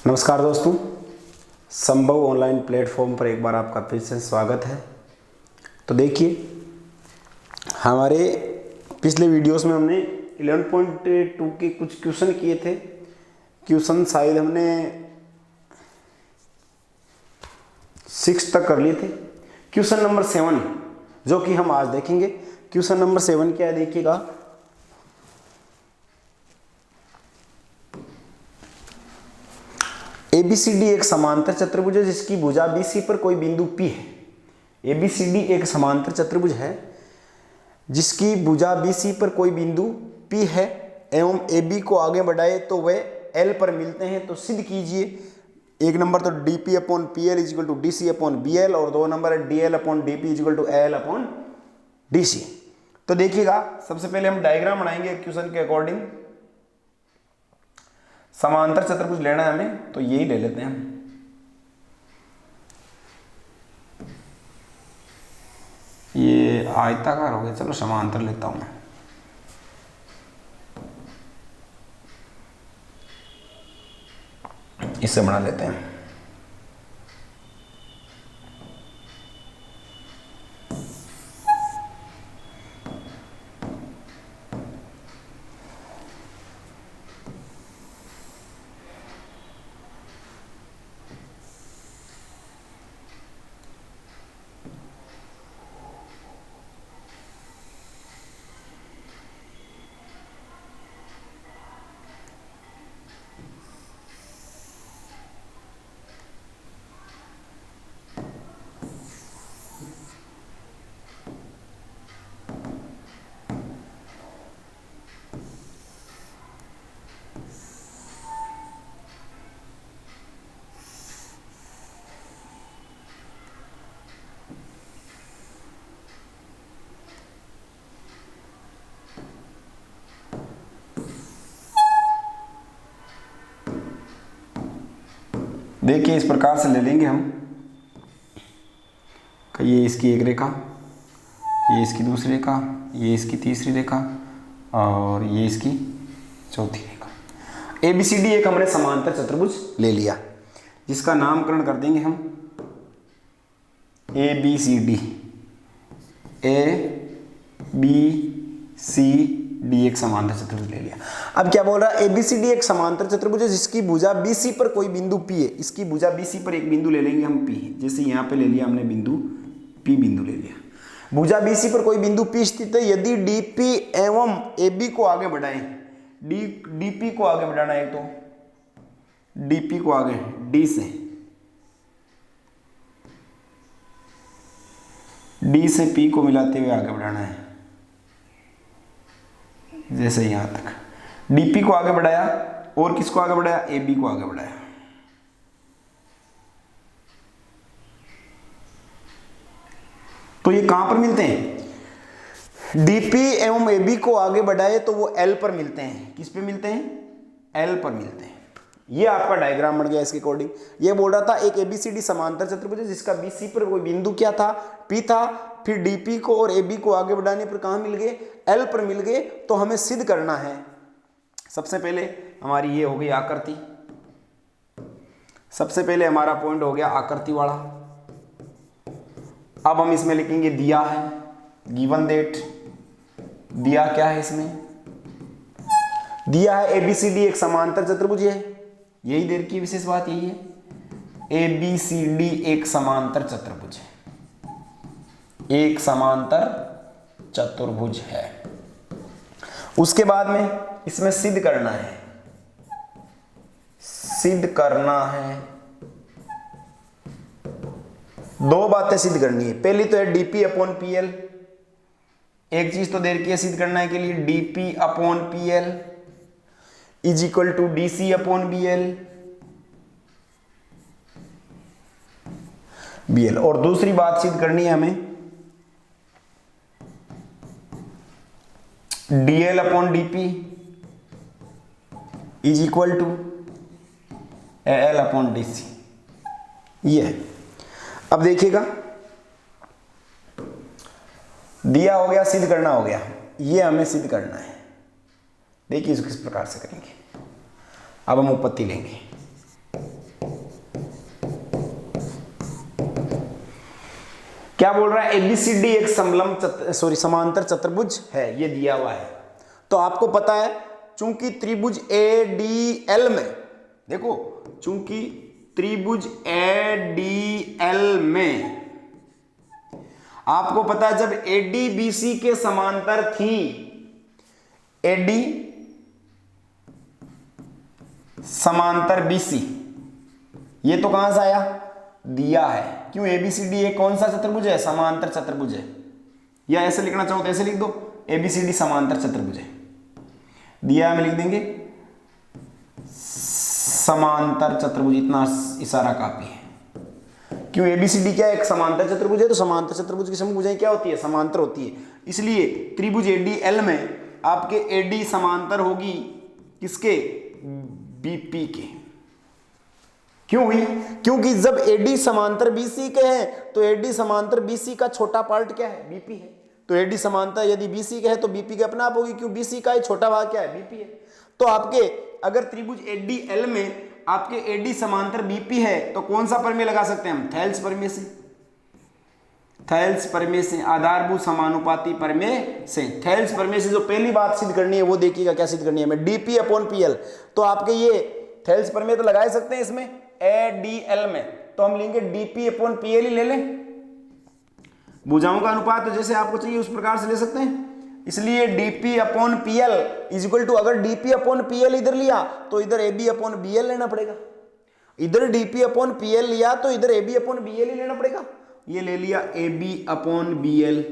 नमस्कार दोस्तों, संभव ऑनलाइन प्लेटफॉर्म पर एक बार आपका फिर से स्वागत है। तो देखिए, हमारे पिछले वीडियोस में हमने 11.2 के कुछ क्वेश्चन किए थे। क्वेश्चन शायद हमने 6 तक कर लिए थे। क्वेश्चन नंबर 7 जो कि हम आज देखेंगे। क्वेश्चन नंबर 7 क्या है देखिएगा। ABCD एक समांतर चतुर्भुज है जिसकी भुजा BC पर कोई बिंदु P है। ABCD एक समांतर चतुर्भुज है जिसकी भुजा BC पर कोई बिंदु P है एवं AB को आगे बढ़ाए तो वे L पर मिलते हैं। तो सिद्ध कीजिए। एक नंबर तो DP/PL = DC/BL और 2 नंबर है DL/DP = L/DC। तो देखिएगा, सबसे पहले हम डायग्राम बनाएंगे क्वेश्चन के अकॉर्डिंग। समांतर चतुर्भुज लेना है हमें, तो यही ले लेते हैं हम। ये आयताकार हो गया, चलो समांतर लेता हूं मैं। इससे बना लेते हैं। देखिए, इस प्रकार से ले लेंगे हम कि ये इसकी एक रेखा, ये इसकी दूसरी रेखा, ये इसकी तीसरी रेखा और ये इसकी चौथी रेखा। ABCD एक हमने समांतर चतुर्भुज ले लिया जिसका नामकरण कर देंगे हम ABCD। ABCD एक समांतर चतुर्भुज ले लिया। अब क्या बोल रहा है, ABCD एक समांतर चतुर्भुज है जिसकी भुजा BC पर कोई बिंदु P है। इसकी भुजा BC पर एक बिंदु ले लेंगे हम P। जैसे यहाँ पे ले लिया हमने बिंदु P, बिंदु ले लिया। भुजा BC पर कोई बिंदु P स्थित है। यदि DP एवं AB को आगे बढ़ाएं, DP को आगे बढ़ाना है, तो DP को आगे D से P को मिलाते हुए आगे बढ़ाना है। जैसे यहां तक DP को आगे बढ़ाया और किसको आगे बढ़ाया, AB को आगे बढ़ाया। तो ये कहां पर मिलते हैं, DP एवं AB को आगे बढ़ाए तो वो L पर मिलते हैं। किस पे मिलते हैं, L पर मिलते हैं। ये आपका डायग्राम बन गया इसके अकॉर्डिंग। ये बोल रहा था एक ABCD समांतर चतुर्भुज है जिसका BC पर कोई बिंदु क्या था, P था। फिर DP को और AB को आगे बढ़ाने पर कहां मिल गए, L पर मिल गए। तो हमें सिद्ध करना है। सबसे पहले हमारी ये हो गई आकृति। सबसे पहले हमारा पॉइंट हो गया आकृति वाला। अब हम इसमें लिखेंगे दिया है, गिवन दैट। दिया क्या है इसमें, दिया है ABCD एक समांतर चतुर्भुज है। यही देर की विशेष बात यही है, ABCD एक समांतर चतुर्भुज है, एक समांतर चतुर्भुज है। उसके बाद में इसमें सिद्ध करना है, दो बातें सिद्ध करनी है। पहली तो है DP/PL। एक चीज तो देर की सिद्ध करना है के लिए DP/PL = DC/BL। और दूसरी बात सिद्ध करनी है हमें DL/DP = AL/DC। ये है। अब देखिएगा, दिया हो गया, सिद्ध करना हो गया। ये हमें सिद्ध करना है। देखिए इसको किस प्रकार से करेंगे। अब हम उत्पत्ति लेंगे। क्या बोल रहा है, एबीसीडी एक समांतर चतुर्भुज है, ये दिया हुआ है। तो आपको पता है चूंकि त्रिभुज एडीएल में, देखो चूंकि त्रिभुज एडीएल में आपको पता है जब एडी बीसी के समांतर थी, एडी समांतर बीसी, ये तो कहां से आया, दिया है। क्यों, एबीसीडी एक कौन सा चतुर्भुज है, समांतर चतुर्भुज है। या ऐसे लिखना चाहो तो ऐसे लिख दो, एबीसीडी समांतर चतुर्भुज है, दिया है, हम लिख देंगे समांतर चतुर्भुज, इतना इशारा काफी है। क्यों, एबीसीडी क्या है, एक समांतर चतुर्भुज है, तो समांतर चतुर्भुज की समभुजाएं क्या होती है, समांतर होती है। इसलिए त्रिभुज एडीएल में आपके एडी समांतर होगी किसके, बीपी के। क्यों हुई, क्योंकि जब एडी समांतर बीसी के हैं तो एडी समांतर बीसी का छोटा पार्ट क्या है, बीपी है। तो एडी समांतर यदि बीसी के है तो बीपी के अपना आप होगी, क्यों, बीसी का छोटा भाग क्या है, बीपी है। तो आपके अगर त्रिभुज एडीएल में आपके एडी समांतर बीपी है तो कौन सा प्रमेय लगा सकते हैं हम, थेल्स प्रमेय से। थेल्स प्रमेय से, आधारभूत समानुपाती प्रमेय से, थेल्स प्रमेय से जो पहली बात सिद्ध करनी है वो देखिएगा क्या सिद्ध करनी है हमें, डीपी अपॉन पीएल। तो आपके ये थेल्स प्रमेय तो लगा सकते हैं इसमें एडीएल में, तो हम लेंगे डीपी अपॉन पीएल ही ले लें। भुजाओं का अनुपात तो जैसे आपको चाहिए उस प्रकार से ले सकते हैं। इसलिए DP upon PL is equal to, अगर डीपी अपॉन पीएल इधर लिया तो इधर एबी अपॉन बीएल लेना पड़ेगा, इधर डीपी अपॉन पीएल लिया तो इधर एबी अपॉन बीएल ही लेना पड़ेगा। ये ले लिया एबी अपॉन बीएल।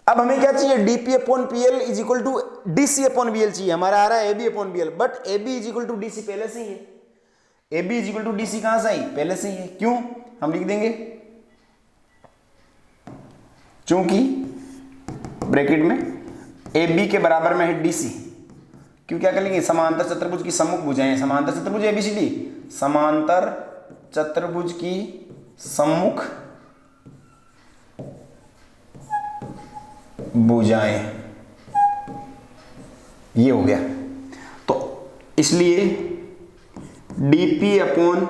अब हमें क्या चाहिए, DP upon PL is equal to DC upon BL चाहिए, हमारा आ रहा है AB upon BL, but AB is equal to DC पहले से ही है। AB is equal to DC कहां से आई, पहले से ही है। क्यों, हम लिख देंगे चूंकि ब्रैकेट में AB के बराबर में है DC, क्यों, क्या करेंगे, समांतर चतुर्भुज की सम्मुख भुजाएं, समांतर चतुर्भुज ABCD, समांतर चतुर्भुज की सम्मुख भुजाएं, ये हो गया। तो इसलिए DP upon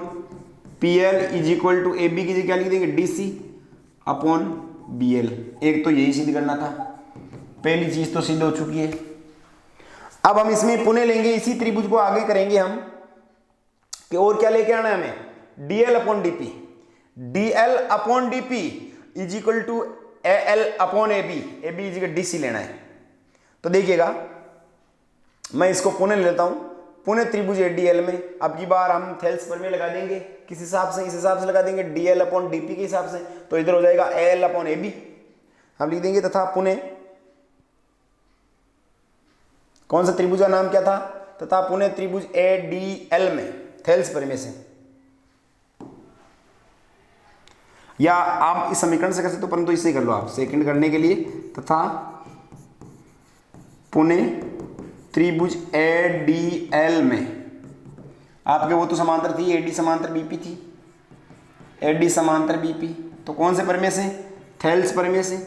PL is equal to AB की जगह क्या लिख देंगे, DC अपॉन BL। एक तो यही सिद्ध करना था, पहली चीज तो सिद्ध हो चुकी है। अब हम इसमें पुनः लेंगे, इसी त्रिभुज को आगे करेंगे हम कि और क्या लेके आना है हमें, DL upon DP, DL upon DP is equal to AL upon AB, AB is equal DC लेना है। तो देखिएगा मैं इसको पुनः लेता हूं, पुनः त्रिभुज एडीएल में अब की बार हम थेल्स प्रमेय लगा देंगे, किस हिसाब से, इस हिसाब से लगा देंगे डीएल अपॉन डीपी के हिसाब से। तो इधर हो जाएगा एल अपॉन ए बी, हम लिख देंगे, तथा पुनः कौन सा त्रिभुज का नाम क्या था, तथा पुनः त्रिभुज एडीएल में थेल्स प्रमेय से, या आप इस समीकरण से कर सकते हो परंतु इससे कर लो आप सेकंड करने के लिए, तथा पुनः त्रिभुज एडीएल में आपके वो तो समांतर थी, एडी समांतर बीपी थी, एडी समांतर बीपी, तो कौन से प्रमेय से, थेल्स प्रमेय से,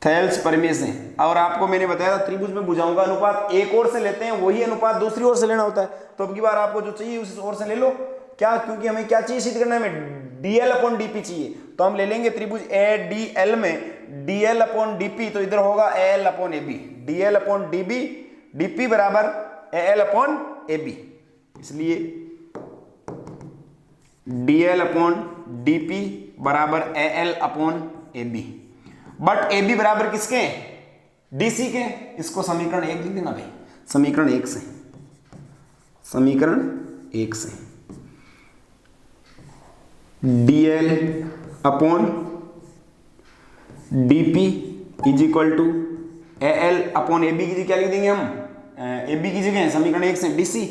थेल्स प्रमेय से। और आपको मैंने बताया था त्रिभुज में भुजाओं का अनुपात एक ओर से लेते हैं, वही अनुपात दूसरी ओर से लेना होता है। तो अब की बार आपको जो चाहिए उस ओर से ले लो, क्या, क्योंकि हमें क्या चाहिए सिद्ध करना है, हमें डीएल अपॉन डीपी चाहिए। तो हम ले लेंगे त्रिभुज एडीएल में डीएल अपॉन डीपी, तो इधर होगा L upon AB, DL upon DB, DP बराबर एल अपॉन एबी। इसलिए डीएल अपॉन डीपी बराबर L upon AB, but AB बराबर किसके, डीसी के। इसको समीकरण 1 लिख देना भाई, समीकरण 1 से, समीकरण 1 से DL upon DP is equal to L upon AB की जगह क्या लिख देंगे हम, एबी की जगह समीकरण 1 से डीसी,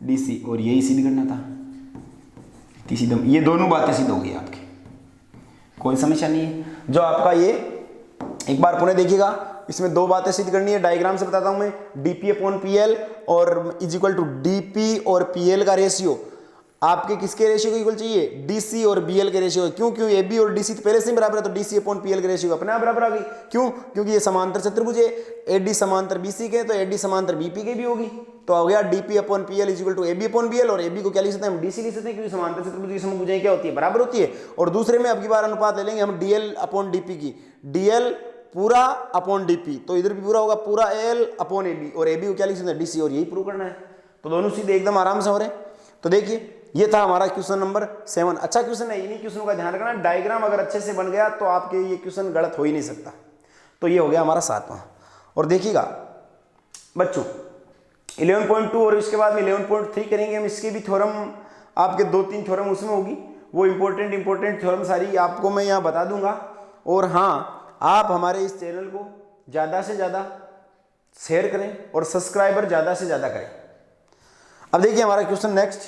डीसी, और यही सिद्ध करना था। ये दोनों बातें सिद्ध हो गई आपकी, कोई समस्या नहीं है। जो आपका ये एक बार पुनः देखिएगा, इसमें दो बातें सिद्ध करनी है, डायग्राम से बताता हूं मैं, डीपी अपॉन पीएल और इज इक्वल टू डीपी और पीएल का रेशियो आपके किसके रेशियो को इक्वल चाहिए, डीसी और बीएल के रेशियो। क्यों, क्यों एबी और डीसी तो पहले से ही बराबर है, तो डीसी अपॉन पीएल के रेशियो अपने आप बराबर आ गई। क्यों, क्योंकि ये समांतर चतुर्भुज है, एडी समांतर बीसी के तो एडी समांतर बीपी के भी होगी, तो हो गया DP upon PL is equal to AB upon BL, और एबी को क्या लिख सकते हैं हम, डीसी लिख सकते हैं, क्योंकि समांतर चतुर्भुज की समभुजाएं क्या होती है, बराबर होती है। और दूसरे में अब की बार अनुपात ले लेंगे हम डीएल अपॉन डीपी की, डीएल पूरा अपॉन डीपी, तो इधर भी पूरा होगा पूरा एल अपॉन एबी, और एबी को क्या लिख सकते हैं डीसी, और यही प्रूव करना है। तो दोनों सीधे एकदम आराम से हो रहे हैं। तो देखिए ये था हमारा क्वेश्चन नंबर 7। अच्छा क्वेश्चन है, इन्हीं क्वेश्चनों का ध्यान रखना, डायग्राम अगर अच्छे से बन गया तो आपके ये क्वेश्चन गलत हो ही नहीं सकता। तो ये हो गया हमारा 7वां। और देखिएगा बच्चों 11.2 और इसके बाद में 11.3 करेंगे हम, इसके भी थ्योरम आपके 2-3 थ्योरम उसमें होगी, वो इंपॉर्टेंट थ्योरम सारी आपको मैं यहाँ बता दूंगा। और हाँ, आप हमारे इस चैनल को ज़्यादा से ज़्यादा शेयर करें और सब्सक्राइबर ज़्यादा से ज़्यादा करें। अब देखिए हमारा क्वेश्चन नेक्स्ट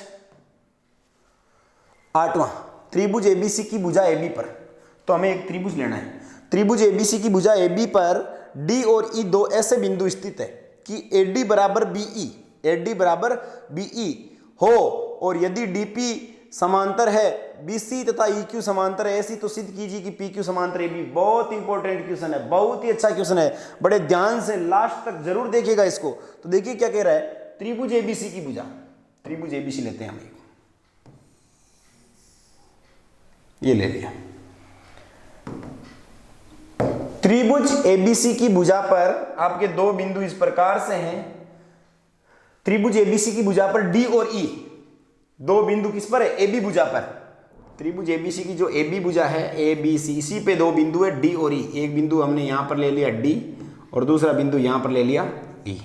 8वां, त्रिभुज एबीसी की भुजा एबी पर। तो हमें एक त्रिभुज लेना है, त्रिभुज एबीसी की भुजा एबी पर डी और ई दो ऐसे बिंदु स्थित है कि एडी बराबर बीई, एडी बराबर बीई हो, और यदि डीपी समांतर है बीसी तथा ईक्यू समांतर है ऐसी, तो सिद्ध कीजिए कि पीक्यू समांतर एबी। बहुत इंपॉर्टेंट क्वेश्चन है, बहुत ही अच्छा क्वेश्चन है, बड़े ध्यान से लास्ट तक जरूर देखिएगा इसको। तो देखिए क्या कह रहा है, त्रिभुज एबीसी की भुजा, त्रिभुज एबीसी लेते हैं हम, ये ले लिया। त्रिभुज एबीसी की भुजा पर आपके दो बिंदु इस प्रकार से हैं, त्रिभुज एबीसी की भुजा पर डी और ई, दो बिंदु किस पर है, एबी भुजा पर। त्रिभुज एबीसी की जो एबी भुजा है ए बी सी, इसी पे दो बिंदु है डी और ई। एक बिंदु हमने यहां पर ले लिया डी और दूसरा बिंदु यहां पर ले लिया ई।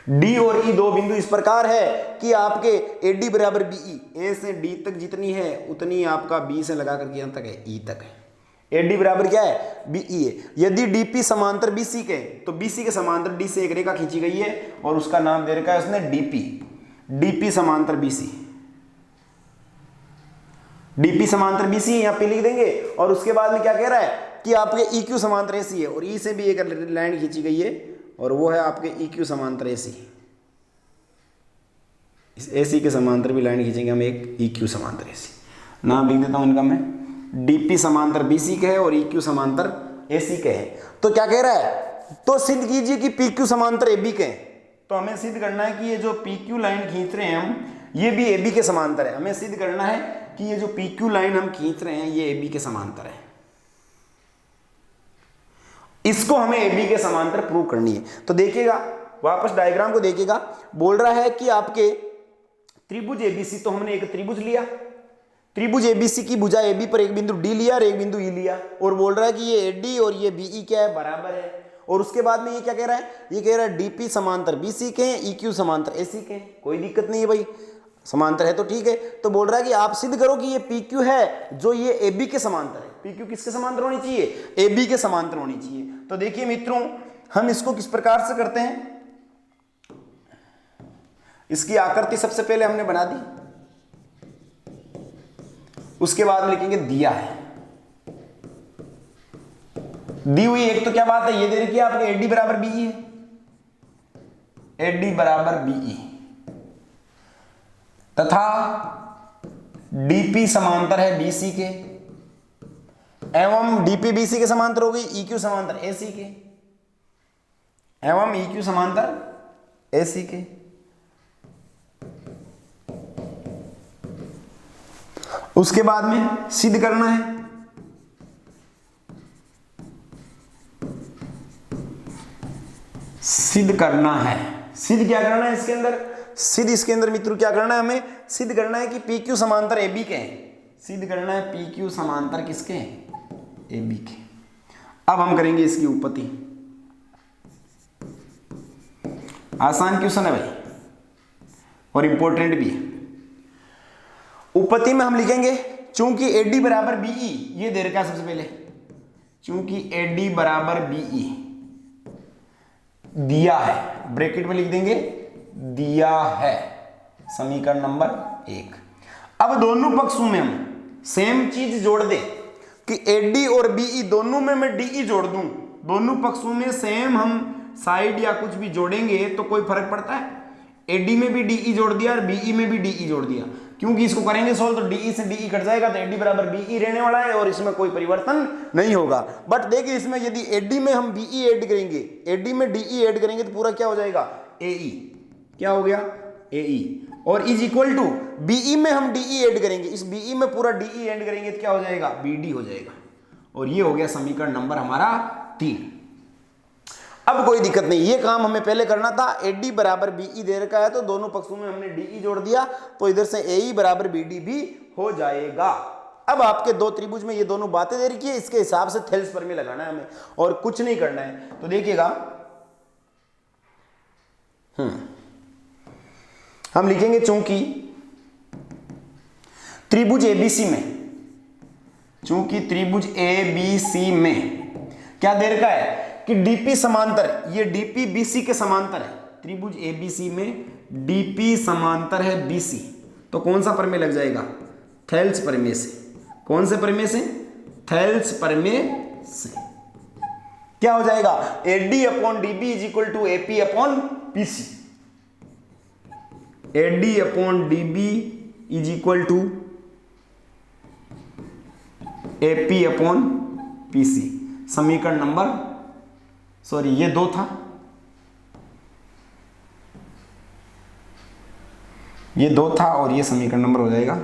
डी और ई दो बिंदु इस प्रकार है कि आपके एडी बराबर बीई, ए से डी तक जितनी है उतनी आपका बी से लगा करके यहां तक है ई तक है। एडी बराबर क्या है, बीई है। यदि डीपी समांतर बीसी के, तो बीसी के समांतर डी से एक रेखा खींची गई है और उसका नाम दे रखा है उसने डीपी, डीपी समांतर बीसी, डीपी समांतर बीसी यहां पे लिख देंगे। और उसके बाद में क्या कह रहा है कि आपके EQ समांतर एसी है, और ई से भी एक लाइन खींची गई है और वो है आपके EQ समांतर एसी। इस एसी के समांतर भी लाइन खींचेंगे हम एक EQ समांतर एसी। नाम लिख देता हूं इनका मैं, डीपी समांतर बीसी के है और EQ समांतर एसी के है। तो क्या कह रहा है, तो सिद्ध कीजिए कि PQ समांतर एबी के हैं। तो हमें सिद्ध करना है कि ये जो PQ लाइन खींच रहे हैं हम, ये भी एबी के समांतर है। हमें सिद्ध करना है कि ये जो PQ लाइन हम खींच रहे हैं ये एबी के समांतर है। इसको हमें एबी के समांतर प्रूव करनी है। तो देखिएगा वापस डायग्राम को देखिएगा, बोल रहा है कि आपके त्रिभुज एबीसी, तो हमने एक त्रिभुज लिया, त्रिभुज एबीसी की भुजा एबी पर एक बिंदु डी लिया और एक बिंदु ई लिया, और बोल रहा है कि ये एडी और ये बीई क्या है, बराबर है। और उसके बाद में ये क्या कह रहा है, ये कह रहा है डीपी समांतर बीसी के हैं, EQ समांतर एसी के हैं। कोई दिक्कत नहीं है भाई, समांतर है तो ठीक है। तो बोल रहा है कि आप सिद्ध करो कि ये PQ है जो ये AB के समांतर है। PQ किसके समांतर होनी चाहिए, AB के समांतर होनी चाहिए। तो देखिए मित्रों, हम इसको किस प्रकार से करते हैं, इसकी आकृति सबसे पहले हमने बना दी, उसके बाद में लिखेंगे दिया है, दी हुई एक तो क्या बात है, ये दे रखी है आपके एडी बराबर बीई है, एडी बराबर बीई तथा डीपी समांतर है बीसी के, एवं डीपी बीसी के समांतर हो गई, EQ समांतर एसी के, एवं EQ समांतर एसी के। उसके बाद में सिद्ध करना है, सिद्ध करना है, सिद्ध क्या करना है इसके अंदर, सिद्ध इसके अंदर मित्रों क्या करना है, हमें सिद्ध करना है कि PQ समांतर AB के हैं। सिद्ध करना है PQ समांतर किसके हैं, AB के। अब हम करेंगे इसकी उत्पत्ति। आसान क्वेश्चन है भाई और इंपॉर्टेंट भी है। उत्पत्ति में हम लिखेंगे चूंकि AD बराबर BE, ये दे रखा है सबसे पहले, चूंकि AD बराबर BE दिया है, ब्रैकेट में लिख देंगे दिया है, समीकरण नंबर 1। अब दोनों पक्षों में हम सेम चीज जोड़ दे कि AD और BE दोनों में मैं DE जोड़ दूं, दोनों पक्षों में सेम हम साइड या कुछ भी जोड़ेंगे तो कोई फर्क पड़ता है। AD में भी DE जोड़ दिया और BE में भी DE जोड़ दिया, क्योंकि इसको करेंगे सोल्व तो DE से DE कट जाएगा, तो AD बराबर BE रहने वाला है और इसमें कोई परिवर्तन नहीं होगा। बट देखिए इसमें यदि AD में हम BE ऐड करेंगे, AD में DE ऐड करेंगे तो पूरा क्या हो जाएगा, AE। क्या हो गया AE, और इज इक्वल टू BE में हम DE ऐड करेंगे, इस BE में पूरा DE ऐड करेंगे तो क्या हो जाएगा BD हो जाएगा, और ये हो गया समीकरण नंबर हमारा 3। अब कोई दिक्कत नहीं, ये काम हमें पहले करना था। AD बराबर BE दे रखा है तो दोनों पक्षों में हमने DE जोड़ दिया, तो इधर से AE बराबर BD भी हो जाएगा। अब आपके दो त्रिभुज में ये दोनों बातें दे रखी है, इसके हिसाब से थेल्स प्रमेय लगाना है हमें, और कुछ नहीं करना है। तो देखिएगा हम लिखेंगे चूंकि त्रिभुज ABC में, चूंकि त्रिभुज ABC में क्या दे रखा है कि DP समांतर, ये DP BC के समांतर है। त्रिभुज ABC में DP समांतर है BC, तो कौन सा प्रमेय लग जाएगा थेल्स प्रमेय से। कौन से प्रमेय से थेल्स प्रमेय से क्या हो जाएगा AD upon DB is equal to AP upon PC। AD upon DB is equal to AP upon PC। समीकरण नंबर, सॉरी ये 2 था, ये 2 था, और ये समीकरण नंबर हो जाएगा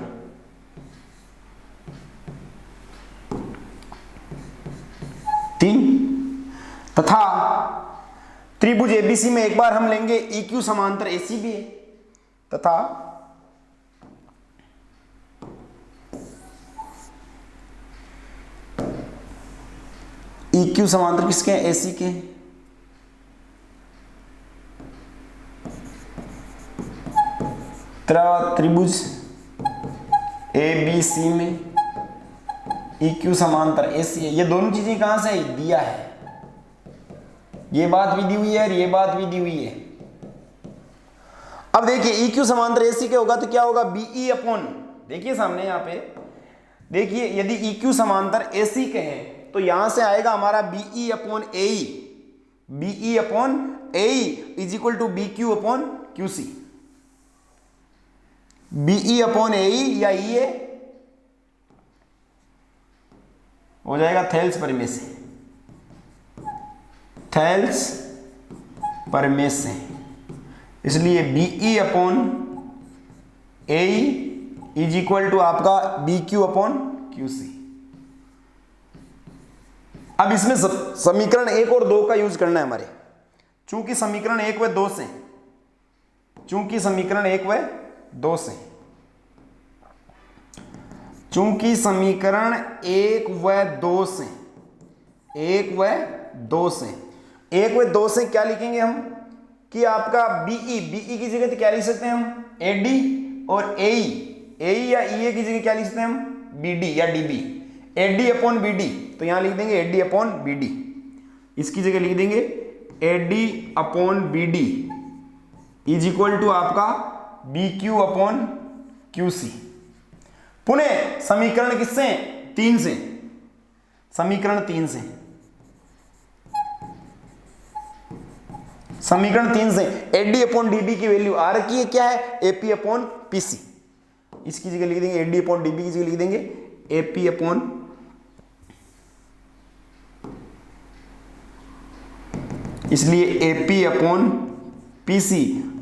3। तथा त्रिभुज ABC में एक बार हम लेंगे EQ समांतर AC भी है, तथा EQ समांतर किसके हैं AC के हैं। त्रिभुज ABC में EQ समांतर AC है। ये दोनों चीजें कहां से दिया है, ये बात भी दी हुई है और ये बात भी दी हुई है। अब देखिए EQ समांतर AC के होगा तो क्या होगा BE अपॉन, देखिए सामने यहां पे देखिए, यदि EQ समांतर AC के हैं तो यहां से आएगा हमारा BE upon AE, BE upon AE is equal to BQ upon QC। BE upon AE या EA हो जाएगा थेल्स प्रमेय से, थेल्स प्रमेय से। इसलिए BE upon AE is equal to आपका BQ अपॉन QC। अब इसमें समीकरण 1 और 2 का यूज करना है हमारे, चूंकि समीकरण 1 व 2 से, चूंकि समीकरण 1 व 2 से, चूंकि समीकरण 1 व 2 से, 1 व 2 से, 1 व 2 से क्या लिखेंगे हम कि आपका BE की जगह तो क्या लिख सकते हैं हम AD, और AE या EA की जगह क्या लिख सकते हैं हम BD या DB। AD अपॉन BD तो यहां लिख देंगे AD अपॉन BD, इसकी जगह लिख देंगे AD upon BD is equal to आपका BQ अपॉन QC। पुनः समीकरण किससे 3 से, समीकरण 3 से, समीकरण 3 से AD अपॉन DB की वैल्यू आ रखी है क्या है AP अपॉन PC, इसकी जगह लिख देंगे AD अपॉन DB की जगह लिख देंगे AP अपॉन, इसलिए AP upon PC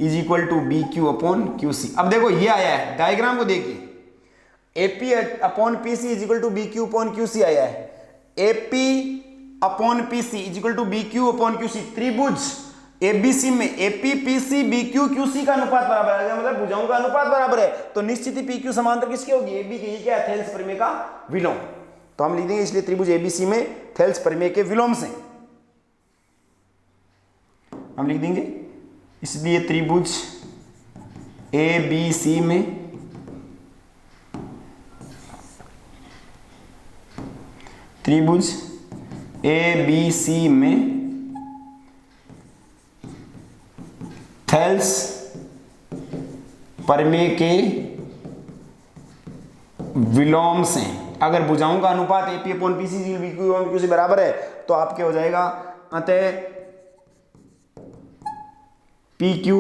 is equal to BQ upon QC। अब देखो ये आया है, डायग्राम को देखिए, AP upon PC is equal to BQ upon QC आया है। AP upon PC is equal to BQ upon QC। त्रिभुज ABC में AP PC BQ QC का अनुपात बराबर है, मतलब भुजाओं का अनुपात बराबर है, तो निश्चित ही PQ समांतर किसकी होगी AB की। ये क्या है थेल्स प्रमेय का विलोम, तो हम लिख देंगे इसलिए त्रिभुज ABC में थेल्स प्रमेय के विलोम से हम लिख देंगे, इसलिए त्रिभुज ABC में त्रिभुज ABC में थेल्स प्रमेय के विलोम से अगर भुजाओं का अनुपात AP upon PC BQ upon QC बराबर है तो आपके हो जाएगा अतः PQ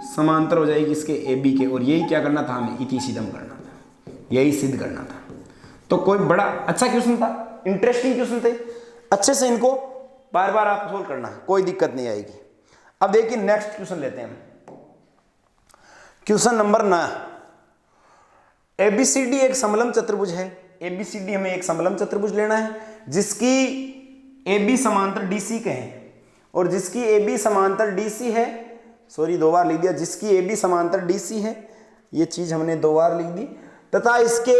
समांतर हो जाएगी इसके AB के, और यही क्या करना था हमें इति सिद्धम करना था, यही सिद्ध करना था। तो कोई बड़ा अच्छा क्वेश्चन था, इंटरेस्टिंग क्वेश्चन थे, अच्छे से इनको बार बार आप सोल्व करना, कोई दिक्कत नहीं आएगी। अब देखिए नेक्स्ट क्वेश्चन लेते हैं हम। क्वेश्चन नंबर 9, एबीसीडी एक समलंब चतुर्भुज है। एबीसीडी हमें एक समलंब चतुर्भुज लेना है जिसकी AB समांतर DC के हैं और जिसकी AB समांतर DC है, सॉरी 2 बार लिख दिया, जिसकी AB समांतर DC है, ये चीज हमने 2 बार लिख दी, तथा इसके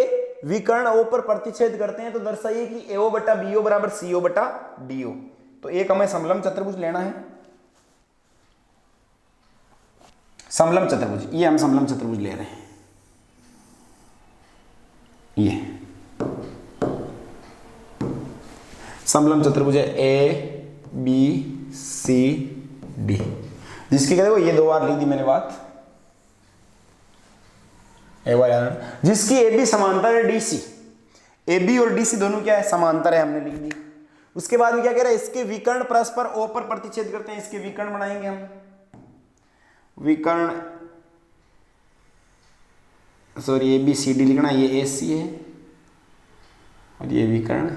विकर्ण O पर प्रतिच्छेद करते हैं, तो दर्शाइए कि AO बटा BO बराबर CO बटा DO। तो एक हमें समलंब चतुर्भुज लेना है, समलंब चतुर्भुज, ये हम समलंब चतुर्भुज ले रहे हैं, ये समलंब चतुर्भुज है ABCD, जिसकी क्या देखो ये 2 बार लिख दी मैंने बात, जिसकी AB समांतर है DC, AB और DC दोनों क्या है, समांतर है, हमने लिख दी। उसके बाद में क्या कह रहा है, इसके विकर्ण परस्पर O पर प्रतिच्छेद करते हैं, इसके विकर्ण बनाएंगे हम, विकर्ण, सॉरी ABCD लिखना, ये AC है और ये विकर्ण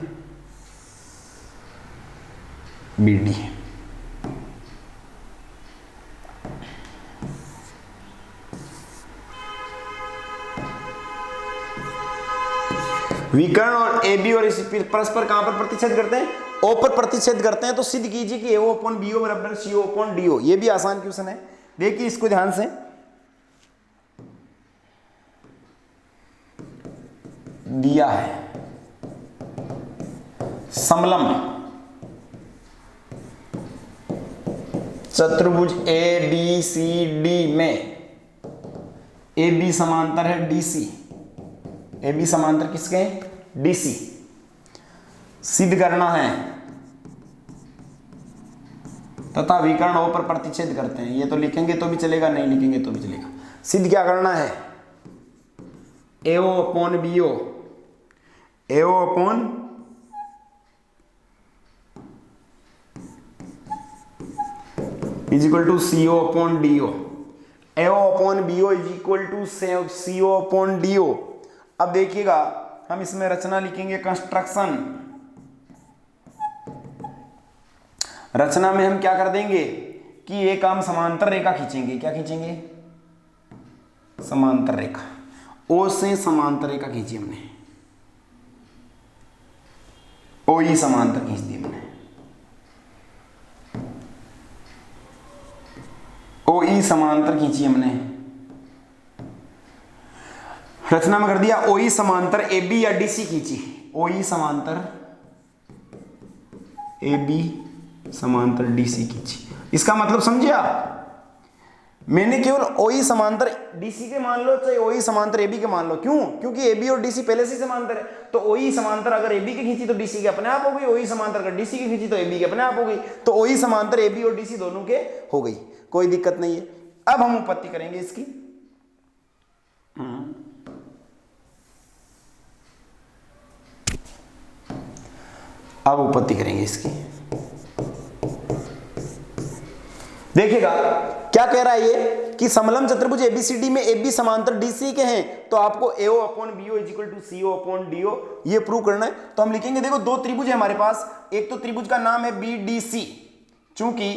BD है। विकर्ण और AB और परस्पर कहां पर प्रतिच्छेद करते हैं, O पर प्रतिच्छेद करते हैं, तो सिद्ध कीजिए कि AO अपॉन BO बराबर CO अपॉन DO। ये भी आसान क्वेश्चन है, देखिए इसको ध्यान से, दिया है समलंब चतुर्भुज ABCD में AB समांतर है DC, AB समांतर किसके हैं, DC, सिद्ध करना है, तथा विकर्ण O पर प्रतिच्छेद करते हैं। ये तो लिखेंगे तो भी चलेगा, नहीं लिखेंगे तो भी चलेगा। सिद्ध क्या करना है, AO upon BO, AO upon is equal to CO upon DO, AO upon BO is equal to CO upon DO। अब देखिएगा हम इसमें रचना लिखेंगे, कंस्ट्रक्शन, रचना में हम क्या कर देंगे कि एक हम समांतर रेखा खींचेंगे, क्या खींचेंगे, समांतर रेखा, O से समांतर रेखा खींची हमने, OE समांतर खींच दी हमने, OE समांतर खींची हमने, रचना में कर दिया OE समांतर AB या DC खींची, OE समांतर AB समांतर DC खींची। इसका मतलब समझे आप, मैंने केवल OE समांतर DC के मान लो चाहे OE समांतर AB के मान लो, क्यों, क्योंकि AB और DC पहले से समांतर है, तो OE समांतर अगर AB की खींची तो DC के अपने आप हो गई, OE समांतर अगर DC की खींची तो AB के अपने आप हो गई, तो OE समांतर AB और DC दोनों के हो गई, कोई दिक्कत नहीं है। अब हम उत्पत्ति करेंगे इसकी, अब उत्पत्ति करेंगे इसकी, देखिएगा क्या कह रहा है ये कि समलंब चतुर्भुज ABCD में AB समांतर DC के हैं, तो आपको AO upon BO is equal to CO upon DO ये प्रूव करना है। तो हम लिखेंगे, देखो 2 त्रिभुज है हमारे पास, एक तो त्रिभुज का नाम है BDC, चूंकि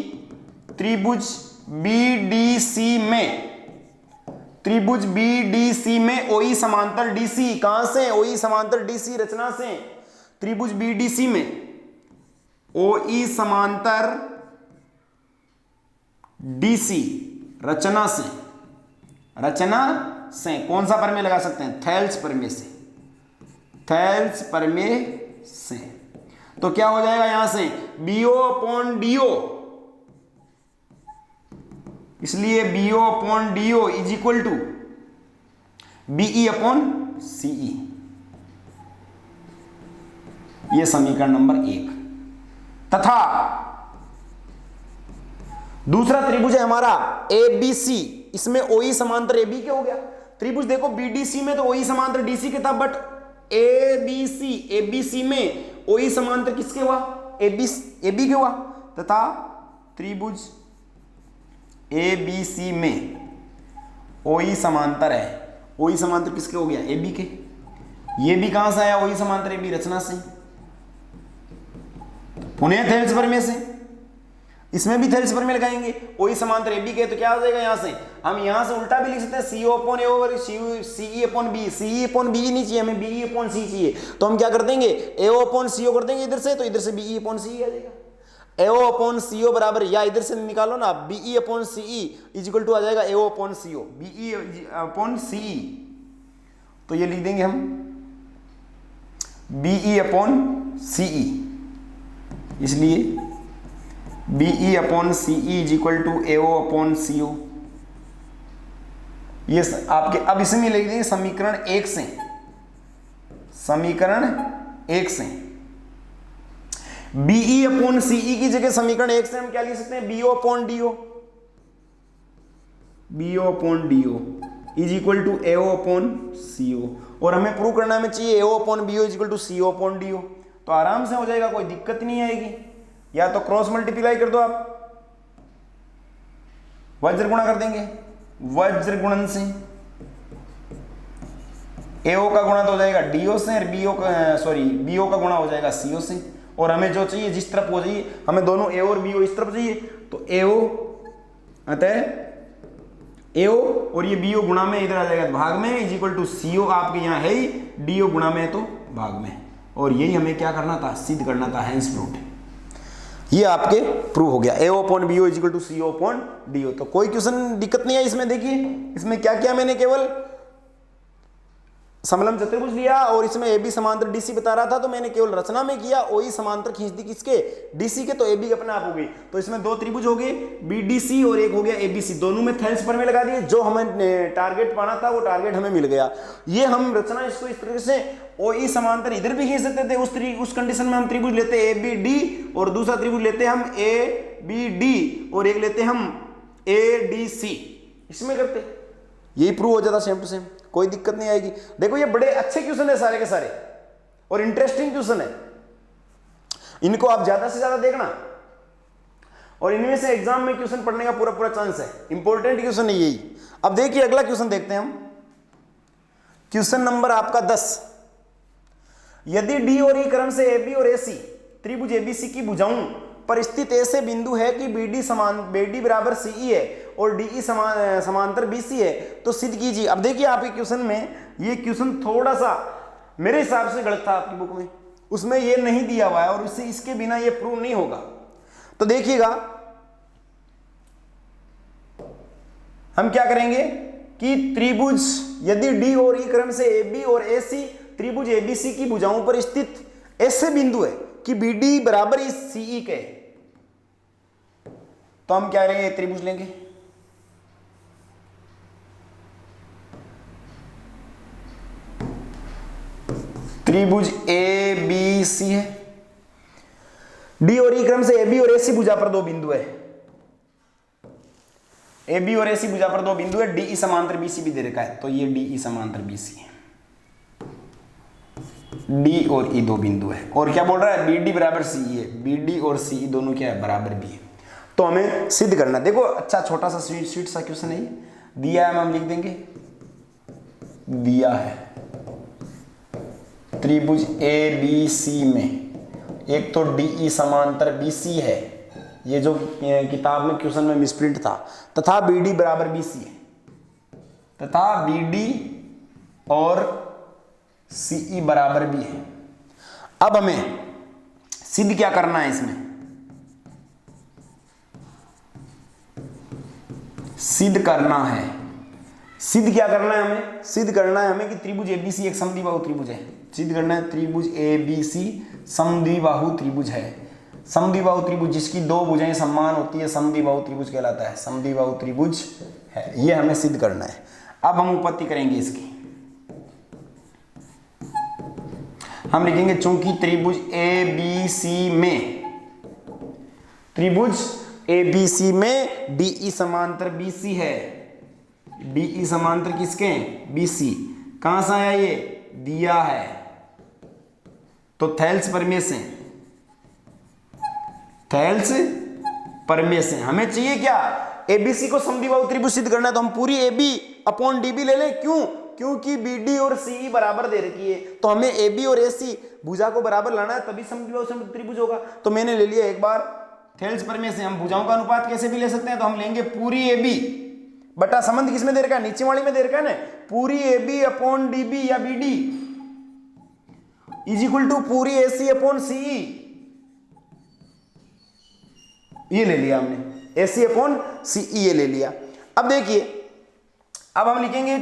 त्रिभुज BDC में OE समांतर DC, कहां से, OE समांतर DC रचना से, त्रिभुज BDC में OE समांतर DC रचना से कौन सा प्रमेय लगा सकते हैं, थेल्स प्रमेय से, थेल्स प्रमेय से। तो क्या हो जाएगा यहां से, BO अपॉन DO, इसलिए BO upon DO is equal to BE upon CE, यह समीकरण नंबर 1। तथा दूसरा त्रिभुज है हमारा ABC, इसमें OE समांतर AB के हो गया। त्रिभुज देखो BDC में तो OE समांतर DC के था, बट ABC में OE समांतर किसके हुआ, AB के हुआ, तथा त्रिभुज ABC में OE समांतर है, OE समांतर किसके हो गया, AB के। ये भी कहां से आया, OE समांतर AB रचना से, पुनः थेल्स प्रमेय से। इसमें भी थेल्स प्रमेय लगाएंगे। वही समांतर ए बी के तो क्या हो जाएगा, यहाँ से हम यहाँ से उल्टा भी लिख सकते हैं, सी ओ अपॉन ए ओवर सी ई अपॉन बी। सी ई अपॉन बी नहीं चाहिए हमें, बी ई अपॉन सी चाहिए। तो हम क्या कर देंगे, ए ओ अपॉन सी ओ कर देंगे इधर से, तो इधर से बी ई अपॉन सी आ जाएगा। ए ओ अपॉन सी ओ बराबर, या इधर से निकालो ना, B E upon C E is equal to आ जाएगा A O upon C O, B E upon C E. तो ये लिख देंगे हम B E upon C E, इसलिए B E upon C E is equal to A O upon C O. ये आपके अब इसमें लिख देंगे समीकरण 1 से, समीकरण 1 से बी ई अपॉन सी ई की जगह समीकरण 1 से हम क्या लिख सकते हैं, B O upon D O, B O upon D O is equal to A O upon C O. और हमें प्रूव करना में चाहिए A O upon B O is equal to C O upon D O. तो आराम से हो जाएगा, कोई दिक्कत नहीं आएगी। या तो क्रॉस मल्टीप्लाई कर दो आप, वज्र गुणा कर देंगे, वज्र गुणन से एओ का गुणा तो हो जाएगा डीओ से, और बीओ का बीओ का गुणा हो जाएगा सीओ से। और हमें जो चाहिए जिस तरफ हो जाइए, हमें दोनों एओ और बीओ इस तरफ चाहिए, तो एओ अतः एओ और ये बीओ गुणा में इधर आ जाएगा भाग में, इज इक्वल टू सीओ आपके यहाँ है ही, डीओ गुणा में है तो भाग में। और यही हमें क्या करना था, सिद्ध करना था, हेंस प्रूव्ड। ये आपके प्रूव हो गया, A O upon B O is equal to C O upon D O. तो कोई क्वेश्चन दिक्कत नहीं है इसमें। देखिए इसमें क्या किया मैंने, केवल समलंब चतुर्भुज लिया और इसमें ए बी समांतर डीसी बता रहा था, तो मैंने केवल रचना में किया, ओई समांतर खींच दी किसके, डीसी के, तो ए बी अपने आप हो गई। तो इसमें दो त्रिभुज हो गए बी डी सी और एक हो गया ए बी सी, दोनों में थेल्स प्रमेय लगा दिए। जो हमें टारगेट पाना था वो टारगेट हमें मिल गया। ये हम रचना इसको इस तरीके से ओई समांतर इधर भी खींच सकते थे, उस कंडीशन में हम त्रिभुज लेते ए बी डी, और दूसरा त्रिभुज लेते हम ए बी डी, और एक लेते हम ए डी सी, इसमें करते, यही प्रूव हो जाता सेम टू सेम, कोई दिक्कत नहीं आएगी। देखो ये बड़े अच्छे क्वेश्चन है सारे के सारे, और इंटरेस्टिंग क्वेश्चन है, इनको आप ज्यादा से ज्यादा देखना, और इनमें से एग्जाम में क्वेश्चन पढ़ने का पूरा पूरा चांस है। इंपॉर्टेंट क्वेश्चन है यही। अब देखिए अगला क्वेश्चन देखते हैं हम, क्वेश्चन नंबर आपका 10। यदि डी और ई क्रम से ए बी और ए सी त्रिभुज एबीसी की भुजाओं पर स्थित ऐसे बिंदु है कि BD बराबर CE है और DE समांतर BC है, तो सिद्ध कीजिए। अब देखिए आपके क्वेश्चन में ये क्वेश्चन थोड़ा सा मेरे हिसाब से गलत था आपकी बुक में, उसमें ये नहीं दिया हुआ है, और इससे इसके बिना ये प्रूव नहीं होगा। तो देखिएगा हम क्या करेंगे कि त्रिभुज यदि D और E क्रम से AB और AC त्रिभुज ABC की भुजाओं पर स्थित ऐसे बिंदु है कि BD बराबर इस CE के, तो हम क्या करेंगे, त्रिभुज लेंगे। त्रिभुज ABC है, D और E क्रम से AB और AC भुजा पर दो बिंदु है, AB और AC भुजा पर दो बिंदु है, DE समांतर BC भी दे रखा है, तो ये DE समांतर BC है, D और E दो बिंदु है। और क्या बोल रहा है, BD बराबर CE है, BD और CE दोनों क्या है, बराबर भी है। तो हमें सिद्ध करना, देखो अच्छा छोटा सा स्वीट सा क्वेश्चन है, दिया है हम लिख देंगे, दिया है त्रिभुज ABC में एक तो DE समांतर BC है, ये जो किताब में क्वेश्चन में मिसप्रिंट था, तथा BD बराबर BC है, तथा BD और CE बराबर भी है। अब हमें सिद्ध क्या करना है, इसमें सिद्ध करना है, सिद्ध क्या करना है हमें, सिद्ध करना है हमें कि त्रिभुज ABC एक समद्विबाहु त्रिभुज है। सिद्ध करना है त्रिभुज ABC समद्विबाहु त्रिभुज है। समद्विबाहु त्रिभुज जिसकी दो भुजाएं समान होती है समद्विबाहु त्रिभुज कहलाता है, समद्विबाहु त्रिभुज है, ये हमें सिद्ध करना है। अब हम उत्पत्ति करेंगे इसकी, हम लिखेंगे चूंकि त्रिभुज ABC में, त्रिभुज ABC में DE समांतर BC है, DE समांतर किसके, BC, कहां से आया ये, दिया है, तो थेल्स प्रमेय से, थेल्स प्रमेय से हमें चाहिए क्या, ABC को समद्विबाहु त्रिभुज सिद्ध करना है, तो हम पूरी AB अपॉन DB ले लें, क्यों, क्योंकि BD और CE बराबर दे रखी है, तो हमें AB और AC भुजा को बराबर लाना है, तभी समद्विबाहु त्रिभुज होगा। तो मैंने ले लिया एक बार थेल्स प्रमेय से हम भुजाओं का अनुपात कैसे भी ले सकते हैं, तो हम लेंगे पूरी ए बी बटा संबंध किसमें दे रखा है, नीचे वाली में दे रखा है ना, पूरी A B upon D B या B D is equal to पूरी ए सी अपॉन सी ई। ये ले लिया हमने, ए सी अपॉन सी ई ये ले लिया। अब देखिए, अब हम लिखेंगे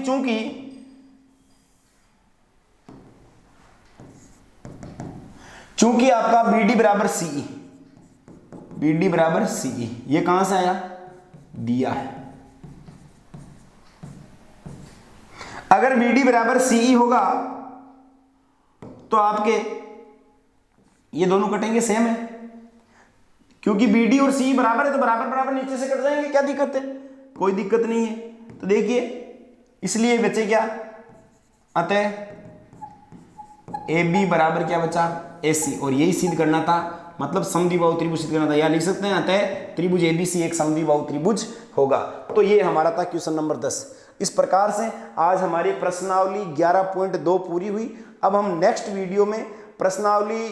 चूंकि आपका बी डी बराबर सी ई, बी डी बराबर सी ई, ये कहां से आया, दिया है। अगर बी डी बराबर सी ई होगा तो आपके ये दोनों कटेंगे, सेम है, क्योंकि बी डी और सी ई बराबर है तो बराबर बराबर नीचे से कट जाएंगे, क्या दिक्कत है, कोई दिक्कत नहीं है। तो देखिए, इसलिए बचे क्या, अतः ए बी बराबर क्या बचा, ए सी, और यही सिद्ध करना था, मतलब समद्विबाहु त्रिभुज सिद्ध करना था, या लिख सकते हैं अतः त्रिभुज एबीसी एक समद्विबाहु त्रिभुज होगा। तो ये हमारा था क्वेश्चन नंबर 10। इस प्रकार से आज हमारी प्रश्नावली 11.2 पूरी हुई। अब हम नेक्स्ट वीडियो में प्रश्नावली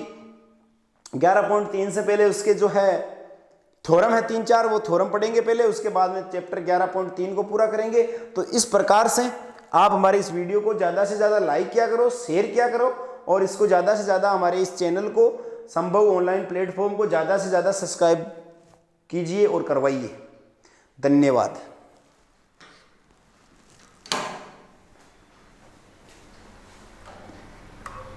11.3 से पहले उसके जो है थ्योरम है 3-4, वो थ्योरम पढ़ेंगे पहले, उसके बाद में चैप्टर 11.3 को पूरा करेंगे। तो इस प्रकार से आप हमारे इस वीडियो को ज़्यादा से ज़्यादा लाइक किया करो, शेयर किया करो, और इसको ज़्यादा से ज़्यादा हमारे इस चैनल को, संभव ऑनलाइन प्लेटफॉर्म को ज़्यादा से ज़्यादा सब्सक्राइब कीजिए और करवाइए। धन्यवाद।